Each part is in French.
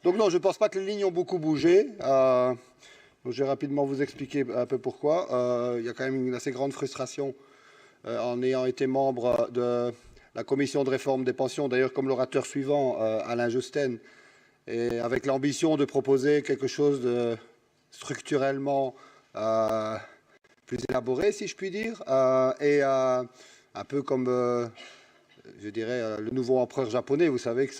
Donc non, je ne pense pas que les lignes ont beaucoup bougé. Je vais rapidement vous expliquer un peu pourquoi. Il y a quand même une assez grande frustration en ayant été membre de la commission de réforme des pensions, d'ailleurs comme l'orateur suivant, Alain Josten, et avec l'ambition de proposer quelque chose de structurellement plus élaboré, si je puis dire, et un peu comme, je dirais, le nouveau empereur japonais, vous savez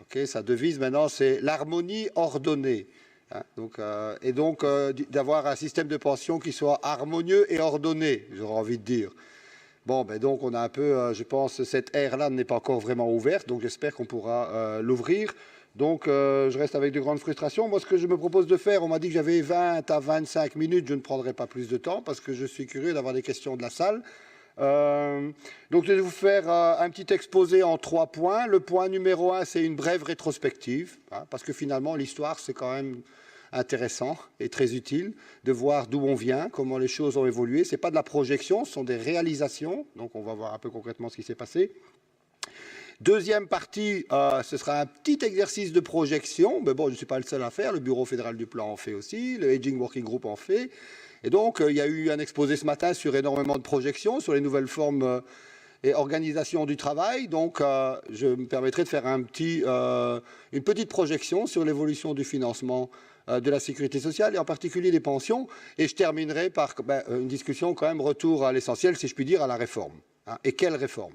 que sa devise maintenant, c'est l'harmonie ordonnée. Hein, donc, d'avoir un système de pension qui soit harmonieux et ordonné, j'aurais envie de dire. Bon, ben donc on a un peu, je pense, cette ère-là n'est pas encore vraiment ouverte, donc j'espère qu'on pourra l'ouvrir. Donc je reste avec de grandes frustrations. Moi, ce que je me propose de faire, on m'a dit que j'avais 20 à 25 minutes, je ne prendrai pas plus de temps parce que je suis curieux d'avoir des questions de la salle. Donc je vais vous faire un petit exposé en 3 points. Le point numéro 1, c'est une brève rétrospective, hein, parce que finalement l'histoire c'est quand même intéressant et très utile de voir d'où on vient, comment les choses ont évolué. Ce n'est pas de la projection, ce sont des réalisations, donc on va voir un peu concrètement ce qui s'est passé. Deuxième partie, ce sera un petit exercice de projection, mais bon, je ne suis pas le seul à faire, le Bureau fédéral du plan en fait aussi, le Aging Working Group en fait. Et donc, il y a eu un exposé ce matin sur énormément de projections, sur les nouvelles formes et organisation du travail. Donc, je me permettrai de faire une petite projection sur l'évolution du financement de la sécurité sociale et en particulier des pensions. Et je terminerai par une discussion quand même retour à l'essentiel, si je puis dire, à la réforme. Hein. Et quelle réforme?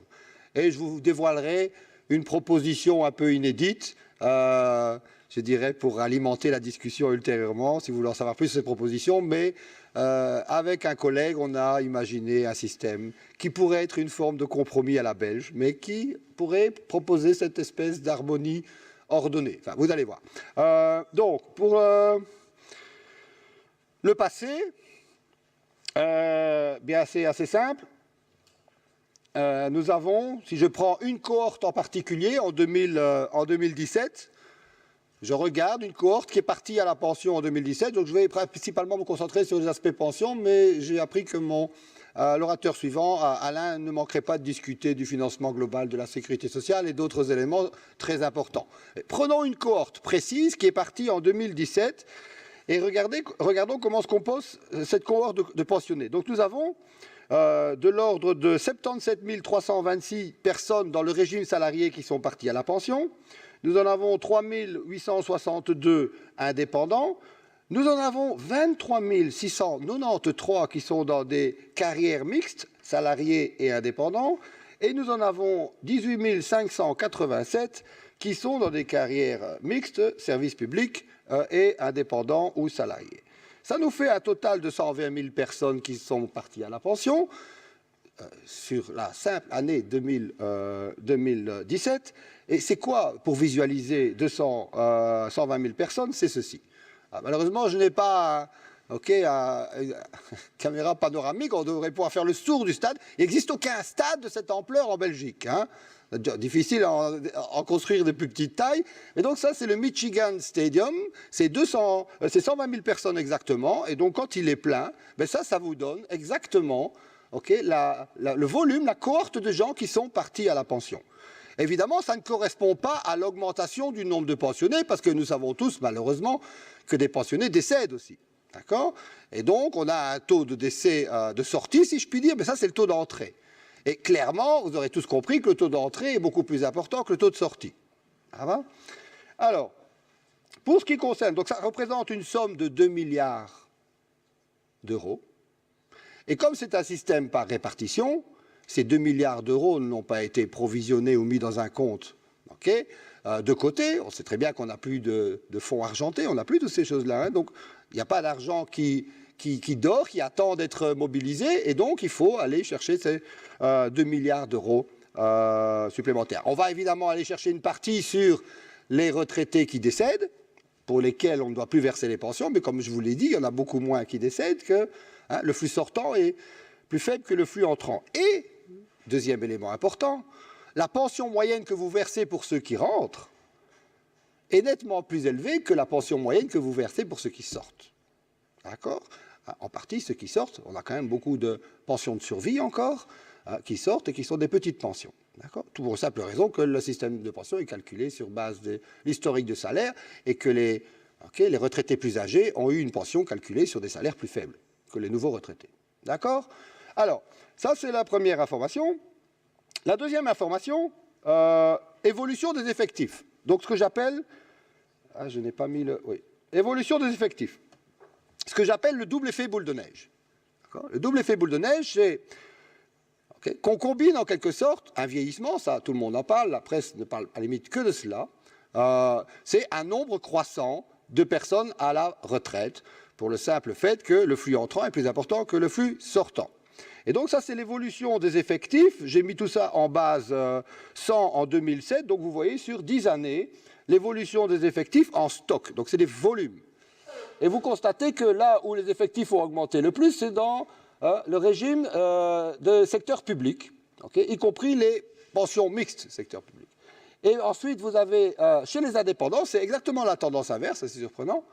Et je vous dévoilerai une proposition un peu inédite, je dirais, pour alimenter la discussion ultérieurement, si vous voulez en savoir plus sur cette proposition. Mais avec un collègue, on a imaginé un système qui pourrait être une forme de compromis à la belge, mais qui pourrait proposer cette espèce d'harmonie ordonnée. Enfin, vous allez voir. Donc, pour le passé, bien c'est assez simple. Nous avons, si je prends une cohorte en particulier, en 2017, je regarde une cohorte qui est partie à la pension en 2017, donc je vais principalement me concentrer sur les aspects pension, mais j'ai appris que l'orateur suivant, Alain, ne manquerait pas de discuter du financement global de la sécurité sociale et d'autres éléments très importants. Prenons une cohorte précise qui est partie en 2017 et regardons comment se compose cette cohorte de pensionnés. Donc nous avons de l'ordre de 77 326 personnes dans le régime salarié qui sont parties à la pension. Nous en avons 3 862 indépendants. Nous en avons 23 693 qui sont dans des carrières mixtes, salariés et indépendants. Et nous en avons 18 587 qui sont dans des carrières mixtes, services publics et indépendants ou salariés. Ça nous fait un total de 120 000 personnes qui sont parties à la pension sur la simple année 2017. Et c'est quoi, pour visualiser 120 000 personnes? C'est ceci. Malheureusement, je n'ai pas une caméra panoramique, on devrait pouvoir faire le tour du stade. Il n'existe aucun stade de cette ampleur en Belgique. Hein. Difficile à en construire de plus petite taille. Et donc ça, c'est le Michigan Stadium. C'est 120 000 personnes exactement. Et donc quand il est plein, ça vous donne exactement le volume, la cohorte de gens qui sont partis à la pension. Évidemment, ça ne correspond pas à l'augmentation du nombre de pensionnés, parce que nous savons tous, malheureusement, que des pensionnés décèdent aussi. D'accord? Et donc, on a un taux de décès de sortie, si je puis dire, mais ça, c'est le taux d'entrée. Et clairement, vous aurez tous compris que le taux d'entrée est beaucoup plus important que le taux de sortie. Ça va? Alors, pour ce qui concerne, donc ça représente une somme de 2 milliards d'euros. Et comme c'est un système par répartition, ces 2 milliards d'euros n'ont pas été provisionnés ou mis dans un compte de côté. On sait très bien qu'on n'a plus de fonds argentés, on n'a plus toutes ces choses-là. Hein. Donc, il n'y a pas d'argent qui dort, qui attend d'être mobilisé. Et donc, il faut aller chercher ces 2 milliards d'euros supplémentaires. On va évidemment aller chercher une partie sur les retraités qui décèdent, pour lesquels on ne doit plus verser les pensions. Mais comme je vous l'ai dit, il y en a beaucoup moins qui décèdent que le flux sortant est plus faible que le flux entrant. Et, deuxième élément important, la pension moyenne que vous versez pour ceux qui rentrent est nettement plus élevée que la pension moyenne que vous versez pour ceux qui sortent. D'accord? En partie, ceux qui sortent, on a quand même beaucoup de pensions de survie encore, qui sortent et qui sont des petites pensions. Pour la simple raison que le système de pension est calculé sur base de l'historique de salaire et que les retraités plus âgés ont eu une pension calculée sur des salaires plus faibles que les nouveaux retraités. D'accord? Alors, ça c'est la première information. La deuxième information, évolution des effectifs. Donc ce que j'appelle... Ah, je n'ai pas mis le... Oui. Évolution des effectifs. Ce que j'appelle le double effet boule de neige. Le double effet boule de neige, c'est qu'on combine en quelque sorte un vieillissement, ça tout le monde en parle, la presse ne parle à la limite que de cela, c'est un nombre croissant de personnes à la retraite, pour le simple fait que le flux entrant est plus important que le flux sortant. Et donc ça c'est l'évolution des effectifs, j'ai mis tout ça en base 100 en 2007, donc vous voyez sur 10 années, l'évolution des effectifs en stock, donc c'est des volumes. Et vous constatez que là où les effectifs ont augmenté le plus, c'est dans le régime de secteur public, y compris les pensions mixtes secteur public. Et ensuite, vous avez, chez les indépendants, c'est exactement la tendance inverse, c'est surprenant,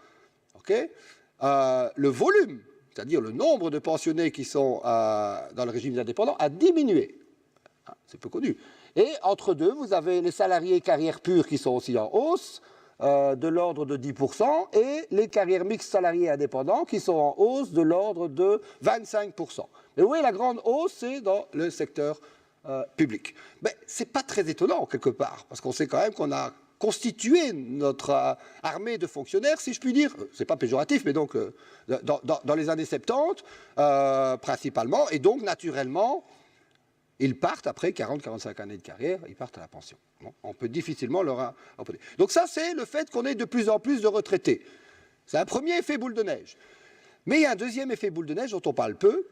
le volume, c'est-à-dire le nombre de pensionnés qui sont dans le régime des indépendants, a diminué. C'est peu connu. Et entre deux, vous avez les salariés carrière pure qui sont aussi en hausse, de l'ordre de 10%, et les carrières mixtes salariés indépendants qui sont en hausse de l'ordre de 25%. Mais vous voyez, la grande hausse, c'est dans le secteur public. Mais ce n'est pas très étonnant, quelque part, parce qu'on sait quand même qu'on a constitué notre armée de fonctionnaires, si je puis dire, c'est pas péjoratif, mais donc dans les années 70, principalement, et donc naturellement, ils partent après 40-45 années de carrière, ils partent à la pension. Bon, on peut difficilement leur imposer. Donc ça, c'est le fait qu'on ait de plus en plus de retraités. C'est un premier effet boule de neige. Mais il y a un deuxième effet boule de neige dont on parle peu,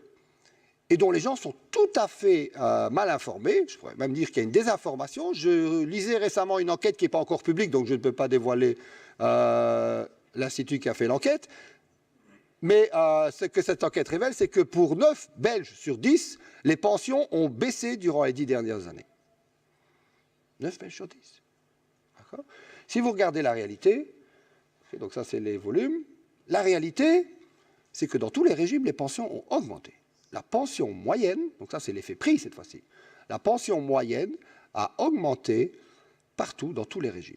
et dont les gens sont tout à fait mal informés. Je pourrais même dire qu'il y a une désinformation. Je lisais récemment une enquête qui n'est pas encore publique, donc je ne peux pas dévoiler l'institut qui a fait l'enquête. Mais ce que cette enquête révèle, c'est que pour 9 Belges sur 10, les pensions ont baissé durant les 10 dernières années. 9 Belges sur 10. Si vous regardez la réalité, donc ça c'est les volumes, la réalité, c'est que dans tous les régimes, les pensions ont augmenté. La pension moyenne, donc ça c'est l'effet prix cette fois-ci, la pension moyenne a augmenté partout, dans tous les régimes.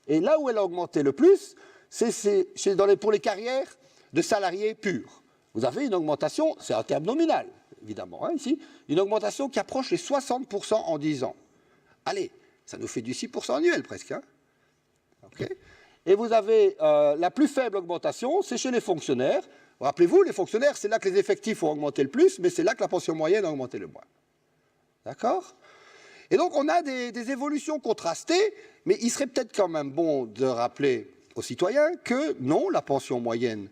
Et là où elle a augmenté le plus, c'est pour les carrières de salariés purs. Vous avez une augmentation, c'est un terme nominal, évidemment, ici, une augmentation qui approche les 60% en 10 ans. Allez, ça nous fait du 6% annuel presque. Et vous avez la plus faible augmentation, c'est chez les fonctionnaires. Rappelez-vous, les fonctionnaires, c'est là que les effectifs ont augmenté le plus, mais c'est là que la pension moyenne a augmenté le moins. D'accord? Et donc, on a des évolutions contrastées, mais il serait peut-être quand même bon de rappeler aux citoyens que non, la pension moyenne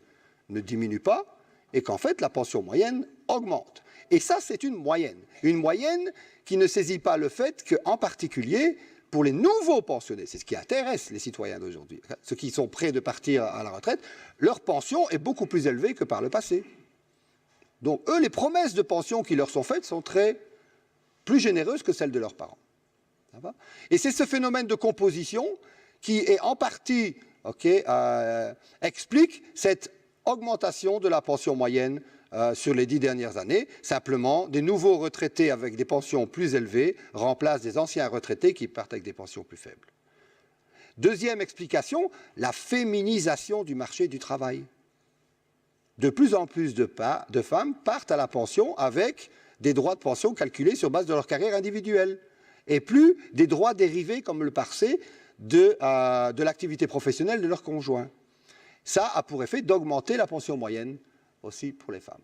ne diminue pas, et qu'en fait, la pension moyenne augmente. Et ça, c'est une moyenne qui ne saisit pas le fait qu'en particulier, pour les nouveaux pensionnés, c'est ce qui intéresse les citoyens d'aujourd'hui, ceux qui sont prêts de partir à la retraite, leur pension est beaucoup plus élevée que par le passé. Donc, eux, les promesses de pension qui leur sont faites sont plus généreuses que celles de leurs parents. Et c'est ce phénomène de composition qui est en partie explique cette augmentation de la pension moyenne sur les 10 dernières années. Simplement, des nouveaux retraités avec des pensions plus élevées remplacent des anciens retraités qui partent avec des pensions plus faibles. Deuxième explication, la féminisation du marché du travail. De plus en plus de femmes partent à la pension avec des droits de pension calculés sur base de leur carrière individuelle et plus des droits dérivés comme le passé de l'activité professionnelle de leur conjoint. Ça a pour effet d'augmenter la pension moyenne aussi pour les femmes.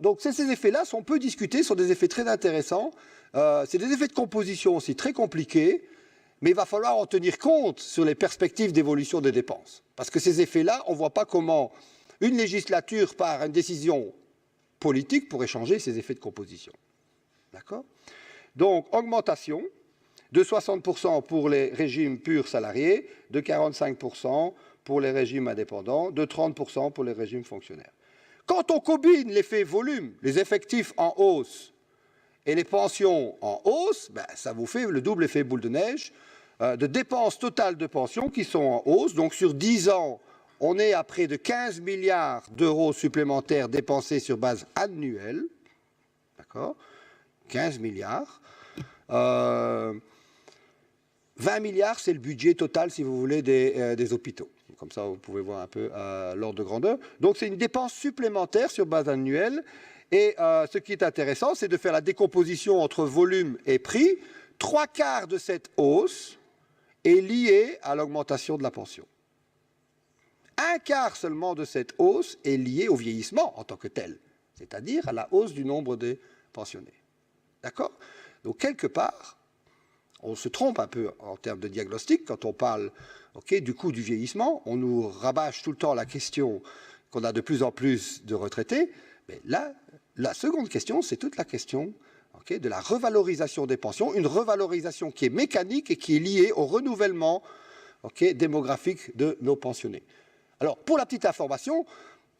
Donc ces effets-là sont peu discutés, sont des effets très intéressants. C'est des effets de composition aussi très compliqués, mais il va falloir en tenir compte sur les perspectives d'évolution des dépenses. Parce que ces effets-là, on ne voit pas comment une législature, par une décision politique, pourrait changer ces effets de composition. D'accord? Donc, augmentation de 60% pour les régimes purs salariés, de 45% pour les régimes indépendants, de 30% pour les régimes fonctionnaires. Quand on combine l'effet volume, les effectifs en hausse et les pensions en hausse, ça vous fait le double effet boule de neige de dépenses totales de pension qui sont en hausse. Donc sur 10 ans, on est à près de 15 milliards d'euros supplémentaires dépensés sur base annuelle. D'accord ? 15 milliards. 20 milliards, c'est le budget total, si vous voulez, des hôpitaux. Comme ça, vous pouvez voir un peu l'ordre de grandeur. Donc, c'est une dépense supplémentaire sur base annuelle. Et ce qui est intéressant, c'est de faire la décomposition entre volume et prix. 3/4 de cette hausse est liée à l'augmentation de la pension. 1/4 seulement de cette hausse est liée au vieillissement en tant que tel, c'est-à-dire à la hausse du nombre des pensionnés. D'accord? Donc, quelque part, on se trompe un peu en termes de diagnostic quand on parle du coût du vieillissement. On nous rabâche tout le temps la question qu'on a de plus en plus de retraités. Mais là, la seconde question, c'est toute la question de la revalorisation des pensions, une revalorisation qui est mécanique et qui est liée au renouvellement démographique de nos pensionnés. Alors, pour la petite information,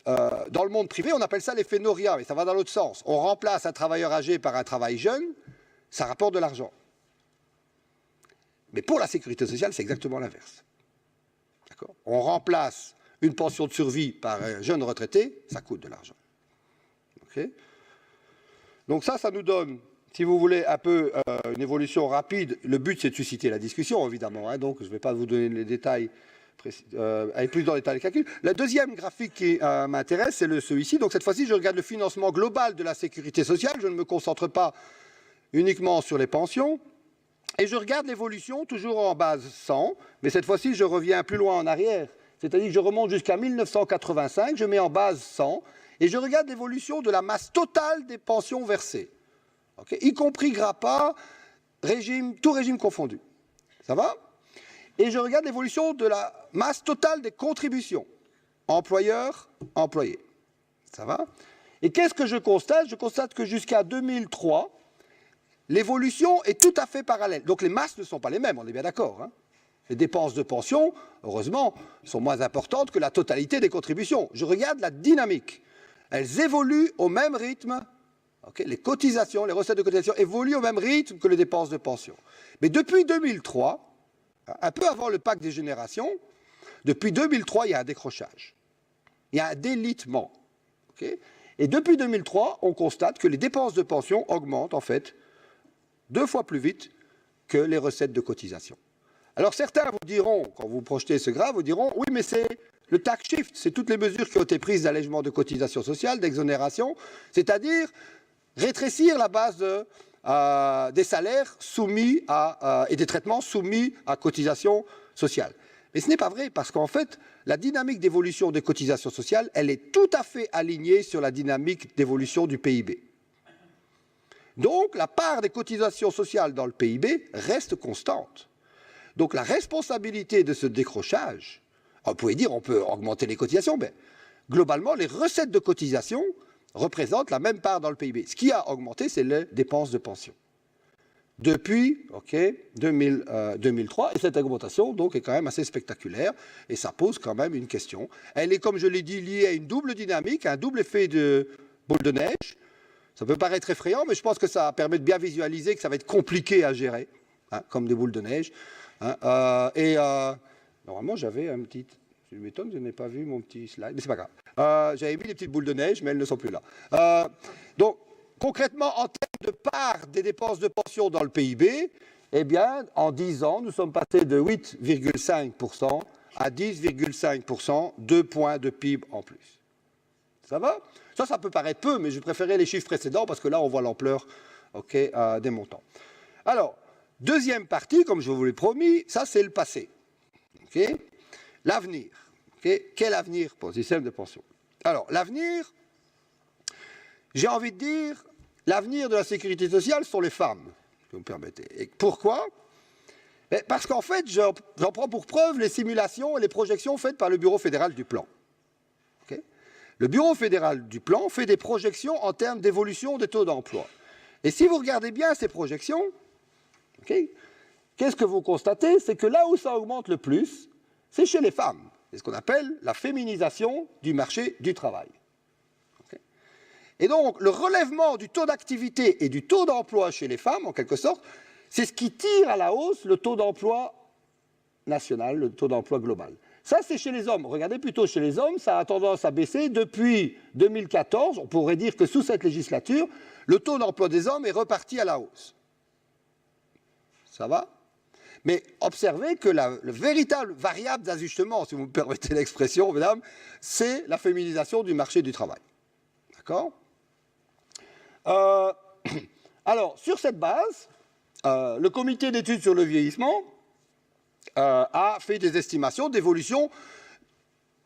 dans le monde privé, on appelle ça l'effet Noria, mais ça va dans l'autre sens. On remplace un travailleur âgé par un travail jeune, ça rapporte de l'argent. Mais pour la sécurité sociale, c'est exactement l'inverse. On remplace une pension de survie par un jeune retraité, ça coûte de l'argent. Donc ça nous donne, si vous voulez, un peu une évolution rapide. Le but, c'est de susciter la discussion, évidemment. Donc je ne vais pas vous donner les détails, aller plus dans les détails des calculs. Le deuxième graphique qui m'intéresse, c'est celui-ci. Donc cette fois-ci, je regarde le financement global de la sécurité sociale. Je ne me concentre pas uniquement sur les pensions. Et je regarde l'évolution, toujours en base 100, mais cette fois-ci, je reviens plus loin en arrière. C'est-à-dire que je remonte jusqu'à 1985, je mets en base 100, et je regarde l'évolution de la masse totale des pensions versées, y compris GRAPA, tout régime confondu. Ça va? Et je regarde l'évolution de la masse totale des contributions, employeurs, employés. Ça va? Et qu'est-ce que je constate? Je constate que jusqu'à 2003, l'évolution est tout à fait parallèle. Donc les masses ne sont pas les mêmes, on est bien d'accord. Les dépenses de pension, heureusement, sont moins importantes que la totalité des contributions. Je regarde la dynamique. Elles évoluent au même rythme. Les cotisations, les recettes de cotisation évoluent au même rythme que les dépenses de pension. Mais depuis 2003, un peu avant le pacte des générations, depuis 2003, il y a un décrochage. Il y a un délitement. Et depuis 2003, on constate que les dépenses de pension augmentent, en fait, 2 fois plus vite que les recettes de cotisation. Alors certains vous diront, quand vous projetez ce graphe, vous diront, oui, mais c'est le tax shift, c'est toutes les mesures qui ont été prises d'allègement de cotisation sociale, d'exonération, c'est-à-dire rétrécir la base des salaires soumis et des traitements soumis à cotisation sociale. Mais ce n'est pas vrai, parce qu'en fait, la dynamique d'évolution des cotisations sociales, elle est tout à fait alignée sur la dynamique d'évolution du PIB. Donc, la part des cotisations sociales dans le PIB reste constante. Donc, la responsabilité de ce décrochage, vous pouvez dire on peut augmenter les cotisations, mais globalement, les recettes de cotisation représentent la même part dans le PIB. Ce qui a augmenté, c'est les dépenses de pension. Depuis 2003, et cette augmentation donc, est quand même assez spectaculaire, et ça pose quand même une question. Elle est, comme je l'ai dit, liée à une double dynamique, un double effet de boule de neige. Ça peut paraître effrayant, mais je pense que ça permet de bien visualiser que ça va être compliqué à gérer, comme des boules de neige. Normalement, j'avais un petit... Je m'étonne, je n'ai pas vu mon petit slide, mais c'est pas grave. J'avais mis des petites boules de neige, mais elles ne sont plus là. Donc, concrètement, en termes de part des dépenses de pension dans le PIB, eh bien, en 10 ans, nous sommes passés de 8,5% à 10,5%, 2 points de PIB en plus. Ça va? Ça peut paraître peu, mais je préférais les chiffres précédents parce que là, on voit l'ampleur des montants. Alors, deuxième partie, comme je vous l'ai promis, ça, c'est le passé. L'avenir. Quel avenir pour le système de pension? Alors, l'avenir, j'ai envie de dire, l'avenir de la sécurité sociale sont les femmes, si vous me permettez. Et pourquoi? Parce qu'en fait, j'en prends pour preuve les simulations et les projections faites par le Bureau fédéral du plan. Le Bureau fédéral du plan fait des projections en termes d'évolution des taux d'emploi. Et si vous regardez bien ces projections, qu'est-ce que vous constatez? C'est que là où ça augmente le plus, c'est chez les femmes. C'est ce qu'on appelle la féminisation du marché du travail. Et donc, le relèvement du taux d'activité et du taux d'emploi chez les femmes, en quelque sorte, c'est ce qui tire à la hausse le taux d'emploi national, le taux d'emploi global. Ça, c'est chez les hommes. Regardez plutôt chez les hommes, ça a tendance à baisser depuis 2014. On pourrait dire que sous cette législature, le taux d'emploi des hommes est reparti à la hausse. Ça va? Mais observez que le véritable variable d'ajustement, si vous me permettez l'expression, mesdames, c'est la féminisation du marché du travail. D'accord? Alors, sur cette base, le comité d'études sur le vieillissement a fait des estimations d'évolution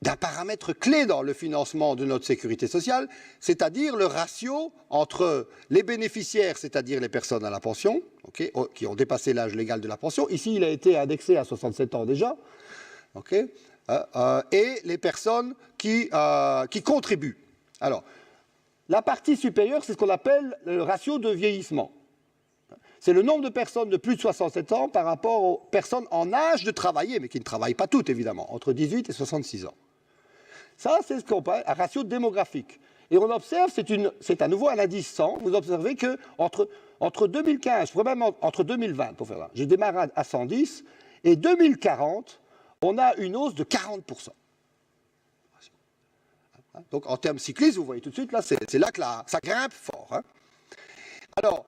d'un paramètre clé dans le financement de notre sécurité sociale, c'est-à-dire le ratio entre les bénéficiaires, c'est-à-dire les personnes à la pension, okay, qui ont dépassé l'âge légal de la pension. Ici, il a été indexé à 67 ans déjà, okay, et les personnes qui contribuent. Alors, la partie supérieure, c'est ce qu'on appelle le ratio de vieillissement. C'est le nombre de personnes de plus de 67 ans par rapport aux personnes en âge de travailler, mais qui ne travaillent pas toutes, évidemment, entre 18 et 66 ans. Ça, c'est ce qu'on appelle un ratio démographique. Et on observe, c'est à nouveau un indice 100, vous observez qu'entre 2015, je pourrais même entre 2020, pour faire là, je démarre à 110, et 2040, on a une hausse de 40%. Donc en termes cyclistes, vous voyez tout de suite, là, c'est là que ça grimpe fort. Hein. Alors,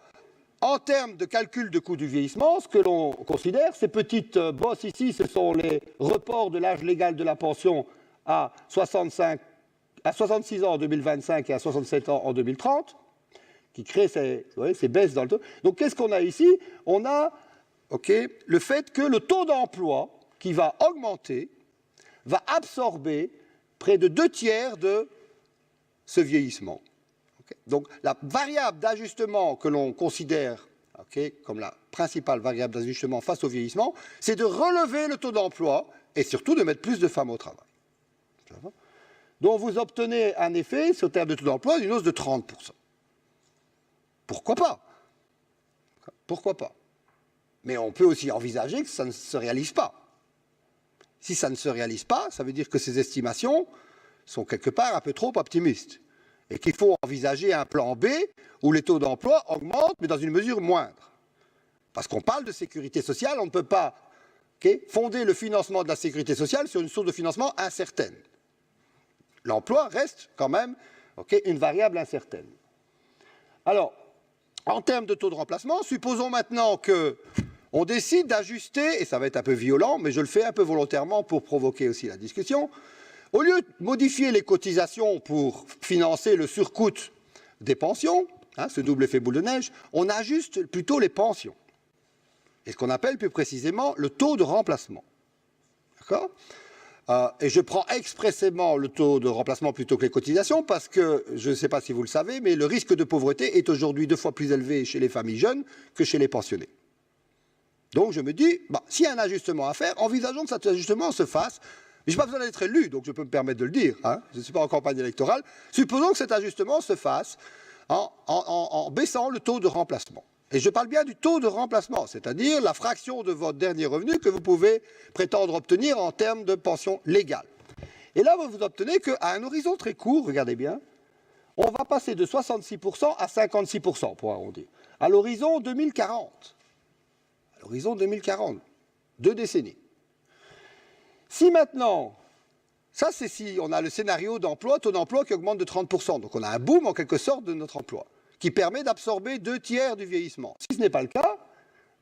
en termes de calcul de coût du vieillissement, ce que l'on considère, ces petites bosses ici, ce sont les reports de l'âge légal de la pension à 66 ans en 2025 et à 67 ans en 2030, qui créent ces baisses dans le taux. Donc qu'est-ce qu'on a ici? On a le fait que le taux d'emploi qui va augmenter va absorber près de 2/3 de ce vieillissement. Donc la variable d'ajustement que l'on considère comme la principale variable d'ajustement face au vieillissement, c'est de relever le taux d'emploi et surtout de mettre plus de femmes au travail. Donc vous obtenez un effet, sur terme de taux d'emploi, d'une hausse de 30%. Pourquoi pas? Pourquoi pas? Mais on peut aussi envisager que ça ne se réalise pas. Si ça ne se réalise pas, ça veut dire que ces estimations sont quelque part un peu trop optimistes. Et qu'il faut envisager un plan B où les taux d'emploi augmentent, mais dans une mesure moindre. Parce qu'on parle de sécurité sociale, on ne peut pas fonder le financement de la sécurité sociale sur une source de financement incertaine. L'emploi reste quand même une variable incertaine. Alors, en termes de taux de remplacement, supposons maintenant qu'on décide d'ajuster, et ça va être un peu violent, mais je le fais un peu volontairement pour provoquer aussi la discussion. Au lieu de modifier les cotisations pour financer le surcoût des pensions, ce double effet boule de neige, on ajuste plutôt les pensions. Et ce qu'on appelle plus précisément le taux de remplacement. D'accord ? Et je prends expressément le taux de remplacement plutôt que les cotisations parce que, je ne sais pas si vous le savez, mais le risque de pauvreté est aujourd'hui 2 fois plus élevé chez les familles jeunes que chez les pensionnés. Donc je me dis, s'il y a un ajustement à faire, envisageons que cet ajustement se fasse. Mais je n'ai pas besoin d'être élu, donc je peux me permettre de le dire. Je ne suis pas en campagne électorale. Supposons que cet ajustement se fasse en baissant le taux de remplacement. Et je parle bien du taux de remplacement, c'est-à-dire la fraction de votre dernier revenu que vous pouvez prétendre obtenir en termes de pension légale. Et là, vous obtenez qu'à un horizon très court, regardez bien, on va passer de 66% à 56%, pour arrondir, à l'horizon 2040. À l'horizon 2040, 2 décennies. Si maintenant, ça c'est si on a le scénario d'emploi, taux d'emploi qui augmente de 30%, donc on a un boom en quelque sorte de notre emploi, qui permet d'absorber 2/3 du vieillissement. Si ce n'est pas le cas,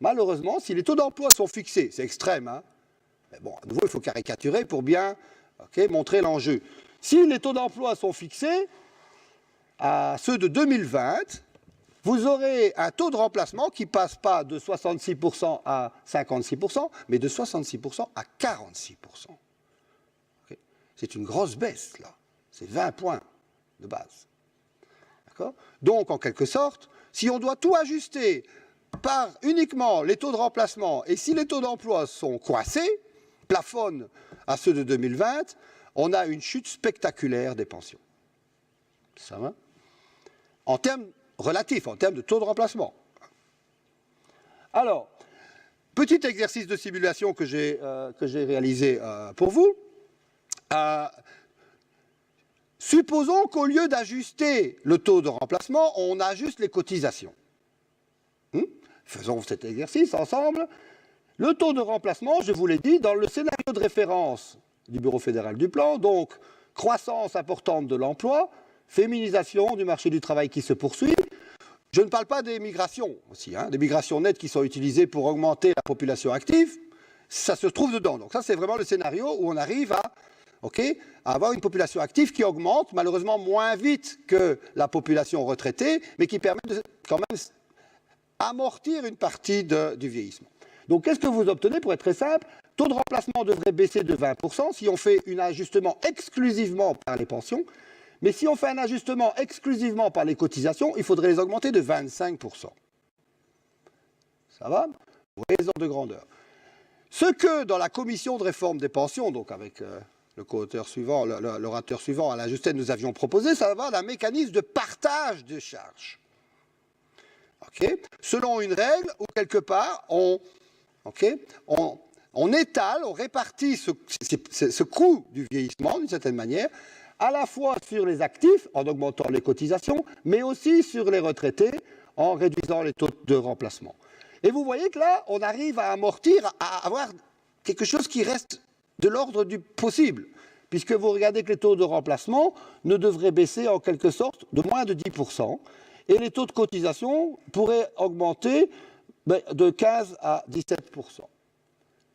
malheureusement, si les taux d'emploi sont fixés, c'est extrême, mais bon, à nouveau, il faut caricaturer pour bien montrer l'enjeu. Si les taux d'emploi sont fixés à ceux de 2020, vous aurez un taux de remplacement qui ne passe pas de 66% à 56%, mais de 66% à 46%. C'est une grosse baisse, là. C'est 20 points de base. Donc, en quelque sorte, si on doit tout ajuster par uniquement les taux de remplacement, et si les taux d'emploi sont coincés, plafonnent à ceux de 2020, on a une chute spectaculaire des pensions. Ça va ? En termes relatifs, en termes de taux de remplacement. Alors, petit exercice de simulation que j'ai réalisé pour vous. Supposons qu'au lieu d'ajuster le taux de remplacement, on ajuste les cotisations. Faisons cet exercice ensemble. Le taux de remplacement, je vous l'ai dit, dans le scénario de référence du Bureau fédéral du plan, donc croissance importante de l'emploi, féminisation du marché du travail qui se poursuit, Je ne parle pas des migrations aussi, des migrations nettes qui sont utilisées pour augmenter la population active. Ça se trouve dedans. Donc ça, c'est vraiment le scénario où on arrive à avoir une population active qui augmente, malheureusement moins vite que la population retraitée, mais qui permet de quand même amortir une partie du vieillissement. Donc qu'est-ce que vous obtenez? Pour être très simple, taux de remplacement devrait baisser de 20% si on fait un ajustement exclusivement par les pensions, mais si on fait un ajustement exclusivement par les cotisations, il faudrait les augmenter de 25%. Ça va? Vous voyez les ordres de grandeur. Ce que dans la commission de réforme des pensions, donc avec le co-auteur suivant, l'orateur suivant, Alain Justin, nous avions proposé, ça va d'un mécanisme de partage de charges. Selon une règle où quelque part on étale, on répartit ce coût du vieillissement d'une certaine manière, à la fois sur les actifs en augmentant les cotisations, mais aussi sur les retraités en réduisant les taux de remplacement. Et vous voyez que là, on arrive à amortir, à avoir quelque chose qui reste de l'ordre du possible, puisque vous regardez que les taux de remplacement ne devraient baisser en quelque sorte de moins de 10%, et les taux de cotisation pourraient augmenter de 15 à 17%.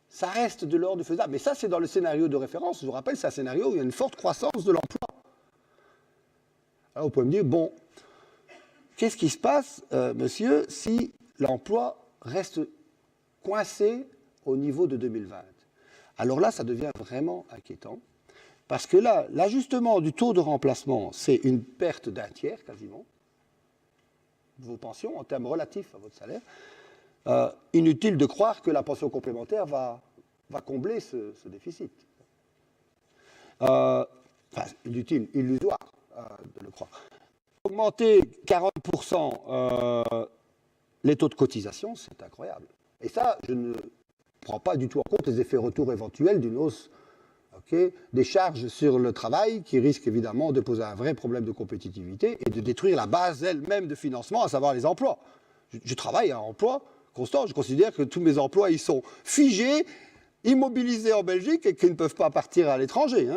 Ça reste de l'ordre du faisable. Mais ça, c'est dans le scénario de référence. Je vous rappelle, c'est un scénario où il y a une forte croissance de l'emploi. Alors, vous pouvez me dire, bon, qu'est-ce qui se passe, monsieur, si l'emploi reste coincé au niveau de 2020? Alors là, ça devient vraiment inquiétant. Parce que là, l'ajustement du taux de remplacement, c'est une perte d'un tiers, quasiment, de vos pensions, en termes relatifs à votre salaire. Inutile de croire que la pension complémentaire va combler ce déficit. Inutile, illusoire de le croire. Augmenter 40% les taux de cotisation, c'est incroyable. Et ça, je ne prends pas du tout en compte les effets retour éventuels d'une hausse des charges sur le travail qui risquent évidemment de poser un vrai problème de compétitivité et de détruire la base elle-même de financement, à savoir les emplois. Je travaille à un emploi constant. Je considère que tous mes emplois, ils sont figés, immobilisés en Belgique et qu'ils ne peuvent pas partir à l'étranger.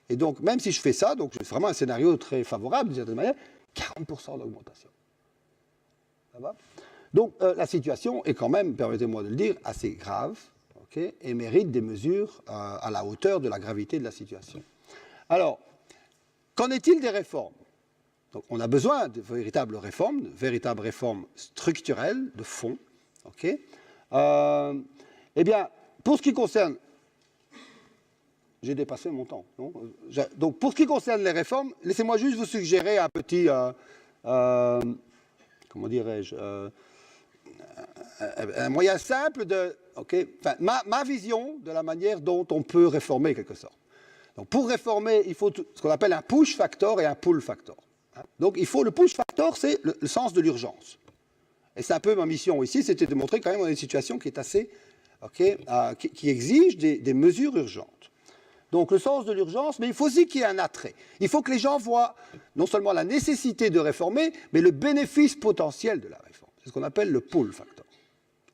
Et donc, même si je fais ça, donc c'est vraiment un scénario très favorable, d'une certaine manière, 40% d'augmentation. Ça va? Donc, la situation est quand même, permettez-moi de le dire, assez grave et mérite des mesures à la hauteur de la gravité de la situation. Alors, qu'en est-il des réformes? Donc, on a besoin de véritables réformes structurelles, de fond. Eh bien, pour ce qui concerne... J'ai dépassé mon temps, non? Donc, pour ce qui concerne les réformes, laissez-moi juste vous suggérer un petit... comment dirais-je un moyen simple de... ma vision de la manière dont on peut réformer, quelque sorte. Donc, pour réformer, il faut ce qu'on appelle un push factor et un pull factor. Donc, le push factor, c'est le sens de l'urgence. Et c'est un peu ma mission ici, c'était de montrer quand même qu'on a une situation qui est assez... qui exige des mesures urgentes. Donc, le sens de l'urgence, mais il faut aussi qu'il y ait un attrait. Il faut que les gens voient non seulement la nécessité de réformer, mais le bénéfice potentiel de la réforme. C'est ce qu'on appelle le pull factor.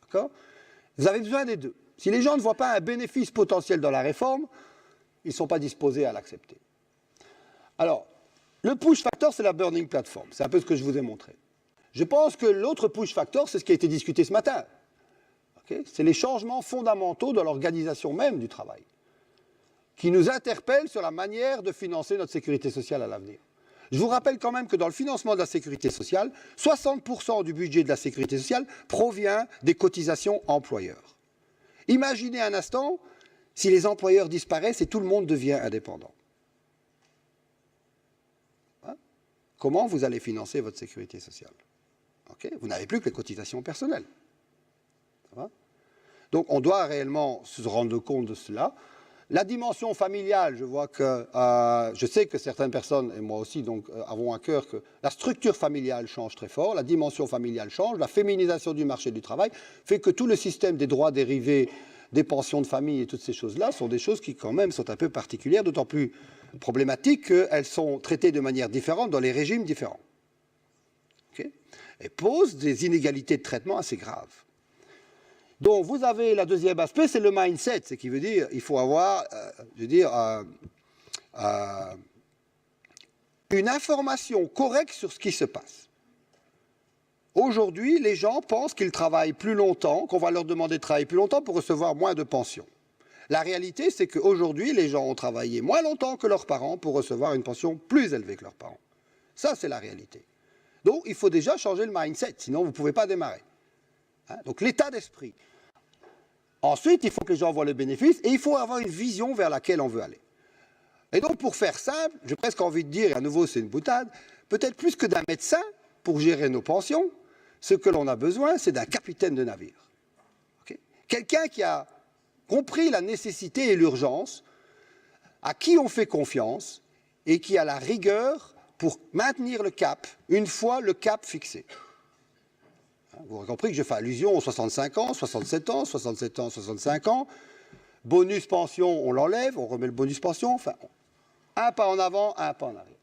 D'accord? Vous avez besoin des deux. Si les gens ne voient pas un bénéfice potentiel dans la réforme, ils ne sont pas disposés à l'accepter. Alors, le push factor, c'est la burning platform. C'est un peu ce que je vous ai montré. Je pense que l'autre push factor, c'est ce qui a été discuté ce matin. C'est les changements fondamentaux dans l'organisation même du travail, qui nous interpellent sur la manière de financer notre sécurité sociale à l'avenir. Je vous rappelle quand même que dans le financement de la sécurité sociale, 60% du budget de la sécurité sociale provient des cotisations employeurs. Imaginez un instant si les employeurs disparaissent et tout le monde devient indépendant. Comment vous allez financer votre sécurité sociale? Vous n'avez plus que les cotisations personnelles. Ça va? Donc on doit réellement se rendre compte de cela. La dimension familiale, je vois que, je sais que certaines personnes, et moi aussi, donc, avons à cœur que la structure familiale change très fort, la dimension familiale change, la féminisation du marché du travail fait que tout le système des droits dérivés, des pensions de famille et toutes ces choses-là sont des choses qui quand même sont un peu particulières, d'autant plus problématiques qu'elles sont traitées de manière différente dans les régimes différents. Et posent des inégalités de traitement assez graves. Donc, vous avez le deuxième aspect, c'est le mindset, ce qui veut dire qu'il faut avoir, une information correcte sur ce qui se passe. Aujourd'hui, les gens pensent qu'ils travaillent plus longtemps, qu'on va leur demander de travailler plus longtemps pour recevoir moins de pension. La réalité, c'est qu'aujourd'hui, les gens ont travaillé moins longtemps que leurs parents pour recevoir une pension plus élevée que leurs parents. Ça, c'est la réalité. Donc, il faut déjà changer le mindset, sinon vous ne pouvez pas démarrer. Hein? Donc, l'état d'esprit. Ensuite, il faut que les gens voient le bénéfice et il faut avoir une vision vers laquelle on veut aller. Et donc, pour faire simple, j'ai presque envie de dire, et à nouveau, c'est une boutade, peut-être plus que d'un médecin pour gérer nos pensions, ce que l'on a besoin, c'est d'un capitaine de navire. Okay? Quelqu'un qui a compris la nécessité et l'urgence, à qui on fait confiance et qui a la rigueur pour maintenir le cap, une fois le cap fixé. Vous aurez compris que je fais allusion aux 65 ans, 67 ans, 67 ans, 65 ans. Bonus pension, on l'enlève, on remet le bonus pension, enfin, un pas en avant, un pas en arrière.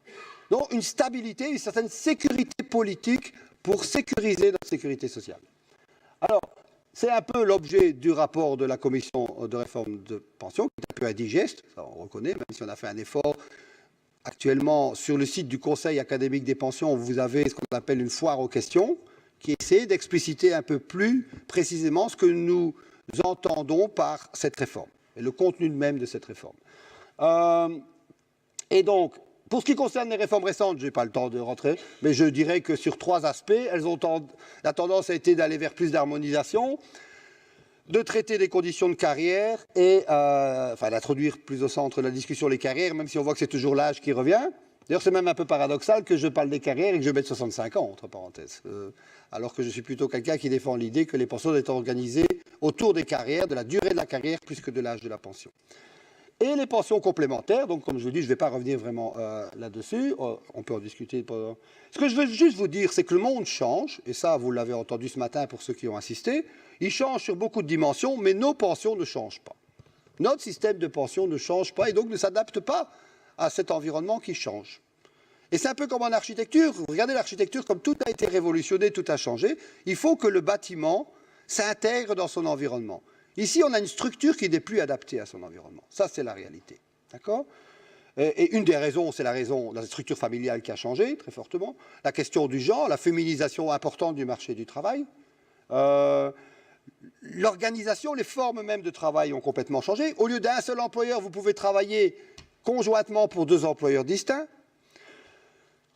Donc une stabilité, une certaine sécurité politique pour sécuriser notre sécurité sociale. Alors, c'est un peu l'objet du rapport de la commission de réforme de pension, qui est un peu indigeste, ça on reconnaît, même si on a fait un effort. Actuellement, sur le site du Conseil académique des pensions, vous avez ce qu'on appelle une foire aux questions, qui essaie d'expliciter un peu plus précisément ce que nous entendons par cette réforme, et le contenu même de cette réforme. Et donc, pour ce qui concerne les réformes récentes, je n'ai pas le temps de rentrer, mais je dirais que sur 3 aspects, la tendance a été d'aller vers plus d'harmonisation, de traiter des conditions de carrière et d'introduire plus au centre de la discussion les carrières, même si on voit que c'est toujours l'âge qui revient. D'ailleurs, c'est même un peu paradoxal que je parle des carrières et que je mette 65 ans, entre parenthèses. Alors que je suis plutôt quelqu'un qui défend l'idée que les pensions doivent être organisées autour des carrières, de la durée de la carrière, plus que de l'âge de la pension. Et les pensions complémentaires, donc comme je vous dis, je ne vais pas revenir vraiment là-dessus, on peut en discuter. Ce que je veux juste vous dire, c'est que le monde change, et ça, vous l'avez entendu ce matin pour ceux qui ont assisté, il change sur beaucoup de dimensions, mais nos pensions ne changent pas. Notre système de pension ne change pas et donc ne s'adapte pas à cet environnement qui change. Et c'est un peu comme en architecture. Vous regardez l'architecture, comme tout a été révolutionné, tout a changé, il faut que le bâtiment s'intègre dans son environnement. Ici, on a une structure qui n'est plus adaptée à son environnement. Ça, c'est la réalité. D'accord ? Et une des raisons, c'est la structure familiale qui a changé très fortement. La question du genre, la féminisation importante du marché du travail. L'organisation, les formes même de travail ont complètement changé. Au lieu d'un seul employeur, vous pouvez travailler conjointement pour 2 employeurs distincts.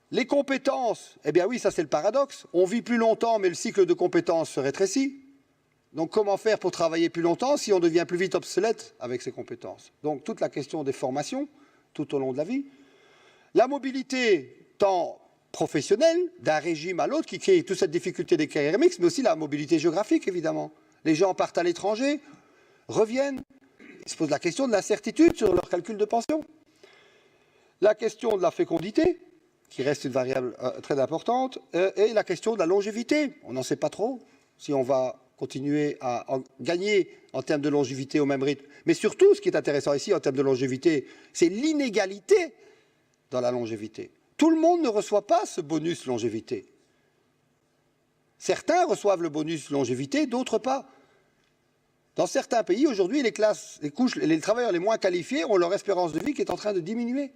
Les compétences, eh bien oui, ça c'est le paradoxe. On vit plus longtemps, mais le cycle de compétences se rétrécit. Donc comment faire pour travailler plus longtemps si on devient plus vite obsolète avec ces compétences? Donc toute la question des formations tout au long de la vie. La mobilité, tant professionnelle, d'un régime à l'autre, qui crée toute cette difficulté des carrières mixtes, mais aussi la mobilité géographique, évidemment. Les gens partent à l'étranger, reviennent, ils se posent la question de l'incertitude sur leur calcul de pension. La question de la fécondité, qui reste une variable très importante, et la question de la longévité. On n'en sait pas trop si on va continuer à gagner en termes de longévité au même rythme. Mais surtout, ce qui est intéressant ici en termes de longévité, c'est l'inégalité dans la longévité. Tout le monde ne reçoit pas ce bonus longévité. Certains reçoivent le bonus longévité, d'autres pas. Dans certains pays, aujourd'hui, les travailleurs les moins qualifiés ont leur espérance de vie qui est en train de diminuer.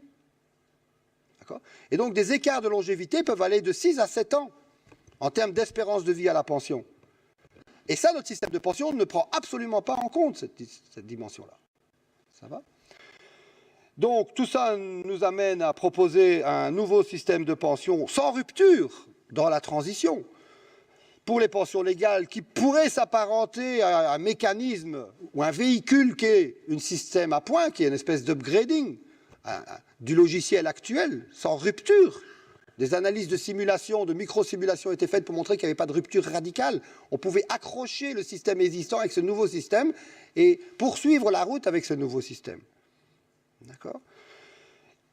Et donc, des écarts de longévité peuvent aller de 6 à 7 ans en termes d'espérance de vie à la pension. Et ça, notre système de pension ne prend absolument pas en compte cette dimension-là. Ça va ? Donc, tout ça nous amène à proposer un nouveau système de pension sans rupture dans la transition pour les pensions légales qui pourrait s'apparenter à un mécanisme ou un véhicule qui est un système à points, qui est une espèce d'upgrading du logiciel actuel, sans rupture. Des analyses de simulation, de micro-simulation étaient faites pour montrer qu'il n'y avait pas de rupture radicale. On pouvait accrocher le système existant avec ce nouveau système et poursuivre la route avec ce nouveau système. D'accord ?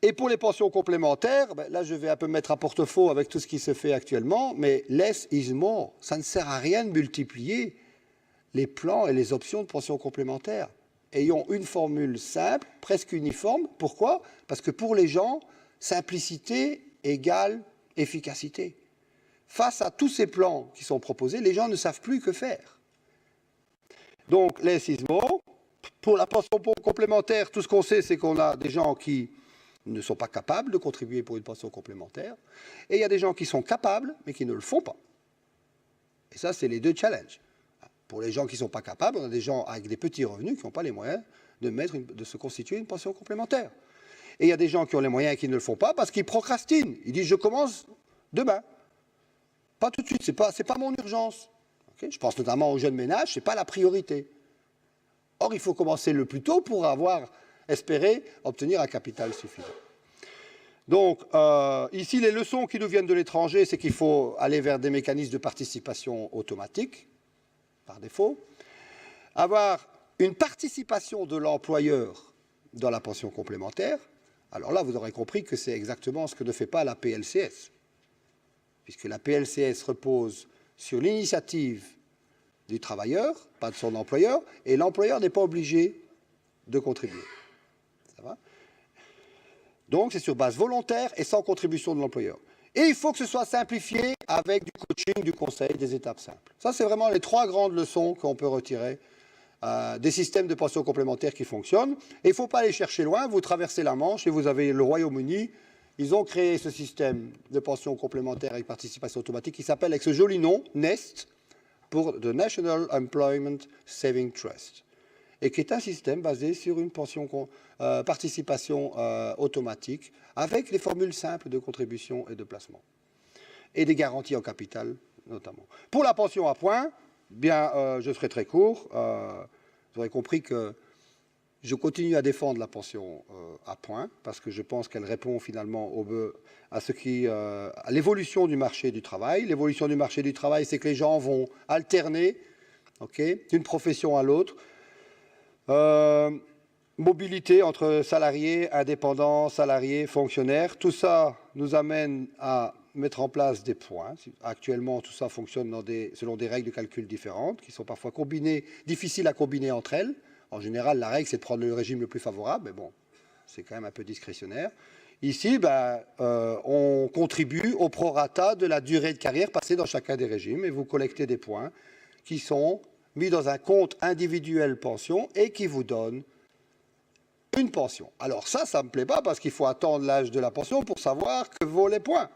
Et pour les pensions complémentaires, là je vais un peu mettre à porte-faux avec tout ce qui se fait actuellement, mais less is more. Ça ne sert à rien de multiplier les plans et les options de pensions complémentaires. Ayons une formule simple, presque uniforme. Pourquoi ? Parce que pour les gens, simplicité égale efficacité. Face à tous ces plans qui sont proposés, les gens ne savent plus que faire. Donc, less is more. Pour la pension complémentaire, tout ce qu'on sait, c'est qu'on a des gens qui ne sont pas capables de contribuer pour une pension complémentaire, et il y a des gens qui sont capables, mais qui ne le font pas. Et ça, c'est les deux challenges. Pour les gens qui ne sont pas capables, on a des gens avec des petits revenus qui n'ont pas les moyens de se constituer une pension complémentaire. Et il y a des gens qui ont les moyens et qui ne le font pas parce qu'ils procrastinent. Ils disent « je commence demain ». Pas tout de suite, ce n'est pas mon urgence. Okay, je pense notamment aux jeunes ménages, ce n'est pas la priorité. Or, il faut commencer le plus tôt pour espérer obtenir un capital suffisant. Donc, ici, les leçons qui nous viennent de l'étranger, c'est qu'il faut aller vers des mécanismes de participation automatique, par défaut. Avoir une participation de l'employeur dans la pension complémentaire. Alors là, vous aurez compris que c'est exactement ce que ne fait pas la PLCS. Puisque la PLCS repose sur l'initiative du travailleur, pas de son employeur, et l'employeur n'est pas obligé de contribuer. Ça va ? Donc, c'est sur base volontaire et sans contribution de l'employeur. Et il faut que ce soit simplifié avec du coaching, du conseil, des étapes simples. Ça, c'est vraiment les 3 grandes leçons qu'on peut retirer des systèmes de pension complémentaire qui fonctionnent. Et il ne faut pas aller chercher loin. Vous traversez la Manche et vous avez le Royaume-Uni. Ils ont créé ce système de pension complémentaire avec participation automatique qui s'appelle, avec ce joli nom, NEST, pour The National Employment Saving Trust, et qui est un système basé sur une participation automatique avec les formules simples de contribution et de placement, et des garanties en capital notamment. Pour la pension à points, bien, je serai très court. Vous aurez compris que je continue à défendre la pension à points parce que je pense qu'elle répond finalement à l'évolution du marché du travail. L'évolution du marché du travail, c'est que les gens vont alterner d'une profession à l'autre. Mobilité entre salariés, indépendants, salariés, fonctionnaires. Tout ça nous amène à mettre en place des points. Actuellement, tout ça fonctionne selon des règles de calcul différentes qui sont parfois difficiles à combiner entre elles. En général, la règle, c'est de prendre le régime le plus favorable, mais bon, c'est quand même un peu discrétionnaire. Ici, on contribue au prorata de la durée de carrière passée dans chacun des régimes et vous collectez des points qui sont mis dans un compte individuel pension et qui vous donnent une pension. Alors ça ne me plaît pas parce qu'il faut attendre l'âge de la pension pour savoir que vaut les points.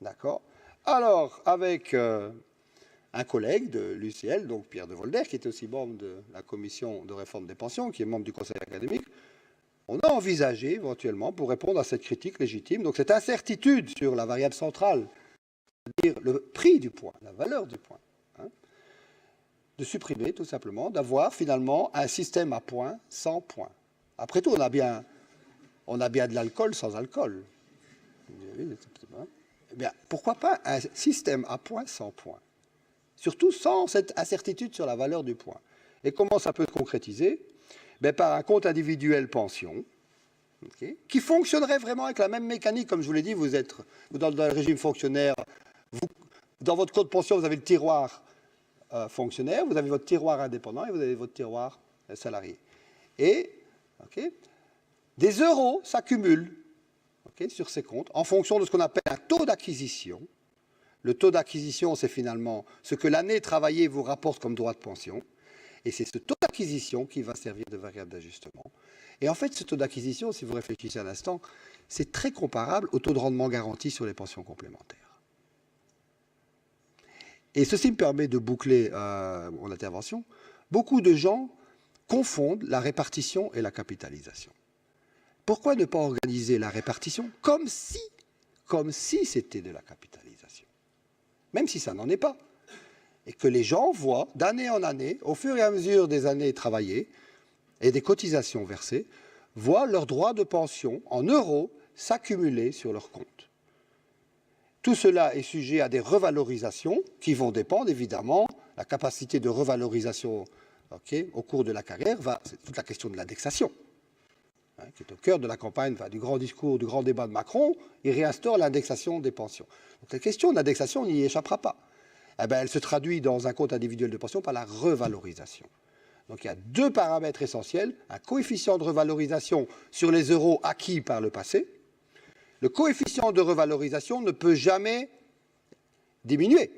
D'accord ? Alors, avec un collègue de l'UCL, donc Pierre de Volder, qui est aussi membre de la commission de réforme des pensions, qui est membre du conseil académique, on a envisagé éventuellement, pour répondre à cette critique légitime, donc cette incertitude sur la variable centrale, c'est-à-dire le prix du point, la valeur du point, de supprimer tout simplement, d'avoir finalement un système à points sans points. Après tout, on a bien de l'alcool sans alcool. Eh bien, pourquoi pas un système à points sans points ? Surtout sans cette incertitude sur la valeur du point. Et comment ça peut se concrétiser ? Par un compte individuel pension, qui fonctionnerait vraiment avec la même mécanique. Comme je vous l'ai dit, vous dans le régime fonctionnaire, dans votre compte pension, vous avez le tiroir fonctionnaire, vous avez votre tiroir indépendant et vous avez votre tiroir salarié. Et des euros s'accumulent sur ces comptes en fonction de ce qu'on appelle un taux d'acquisition. Le taux d'acquisition, c'est finalement ce que l'année travaillée vous rapporte comme droit de pension. Et c'est ce taux d'acquisition qui va servir de variable d'ajustement. Et en fait, ce taux d'acquisition, si vous réfléchissez un instant, c'est très comparable au taux de rendement garanti sur les pensions complémentaires. Et ceci me permet de boucler mon intervention. Beaucoup de gens confondent la répartition et la capitalisation. Pourquoi ne pas organiser la répartition comme si c'était de la capitalisation ? Même si ça n'en est pas. Et que les gens voient d'année en année, au fur et à mesure des années travaillées et des cotisations versées, voient leurs droits de pension en euros s'accumuler sur leur compte. Tout cela est sujet à des revalorisations qui vont dépendre évidemment, la capacité de revalorisation au cours de la carrière, c'est toute la question de l'indexation, qui est au cœur de la campagne, du grand discours, du grand débat de Macron. Il réinstaure l'indexation des pensions. Donc la question de l'indexation n'y échappera pas. Elle se traduit dans un compte individuel de pension par la revalorisation. Donc il y a 2 paramètres essentiels, un coefficient de revalorisation sur les euros acquis par le passé. Le coefficient de revalorisation ne peut jamais diminuer.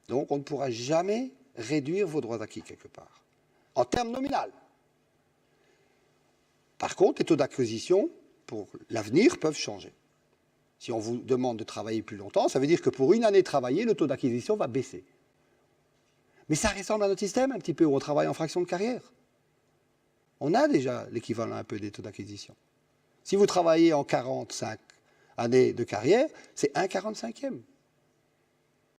Donc on ne pourra jamais réduire vos droits acquis quelque part, en termes nominaux. Par contre, les taux d'acquisition pour l'avenir peuvent changer. Si on vous demande de travailler plus longtemps, ça veut dire que pour une année travaillée, le taux d'acquisition va baisser. Mais ça ressemble à notre système un petit peu, où on travaille en fraction de carrière. On a déjà l'équivalent un peu des taux d'acquisition. Si vous travaillez en 45 années de carrière, c'est 1,45e.